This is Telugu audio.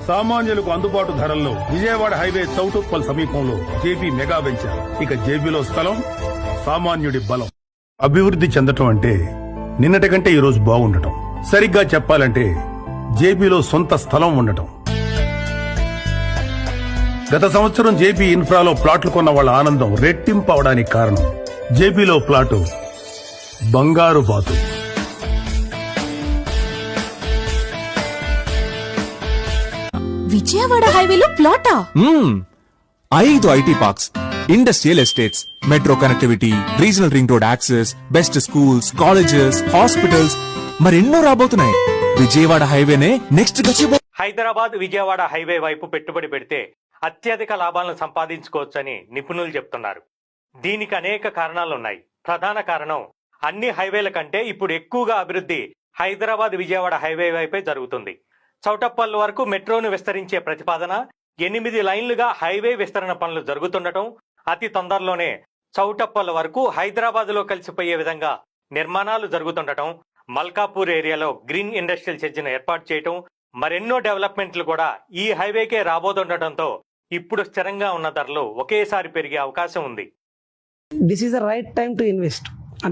సామాన్యులకు అందుబాటు ధరల్లో విజయవాడ హైవే చౌటుప్పల్ సమీపంలో జేపీ మెగా వెంచర్. ఇక జేబీలో స్థలం, సామాన్యుడి బలం. అభివృద్ధి చెందటం అంటే నిన్నటి కంటే ఈ రోజు బాగుండటం. సరిగ్గా చెప్పాలంటే జేబీలో సొంత స్థలం ఉండటం. గత సంవత్సరం జేబీ ఇన్ఫ్రాలో ప్లాట్లు కొన్న వాళ్ళ ఆనందం రెట్టింపు అవడానికి కారణం జేబీలో ప్లాటు బంగారు బాతు. విజయవాడ హైవేలో ప్లాటా? 5 IT parks, industrial estates, metro connectivity, regional ring road access, best schools, colleges, hospitals, మరెన్నో రాబోతున్నాయి. విజయవాడ హైవేనే నెక్స్ట్ గచ్చిబౌలి. హైదరాబాద్ విజయవాడ హైవే వైపు పెట్టుబడి పెడితే అత్యధిక లాభాలను సంపాదించుకోవచ్చని నిపుణులు చెప్తున్నారు. దీనికి అనేక కారణాలున్నాయి. ప్రధాన కారణం అన్ని హైవేల కంటే ఇప్పుడు ఎక్కువగా అభివృద్ధి హైదరాబాద్ విజయవాడ హైవే వైపే జరుగుతుంది. చౌటప్పల్ వరకు మెట్రోను విస్తరించే ప్రతిపాదన, 8 లైన్లుగా హైవే విస్తరణ పనులు జరుగుతుండటం, అతి తొందరలోనే చౌటప్పల్ వరకు హైదరాబాద్ లో కలిసిపోయే విధంగా నిర్మాణాలు జరుగుతుండటం, మల్కాపూర్ ఏరియాలో గ్రీన్ ఇండస్ట్రియల్ చర్చిను ఏర్పాటు చేయటం, మరెన్నో డెవలప్మెంట్లు కూడా ఈ హైవేకే రాబోతుండటంతో ఇప్పుడు స్థిరంగా ఉన్న ధరలు ఒకేసారి పెరిగే అవకాశం ఉంది. This is the right time to invest.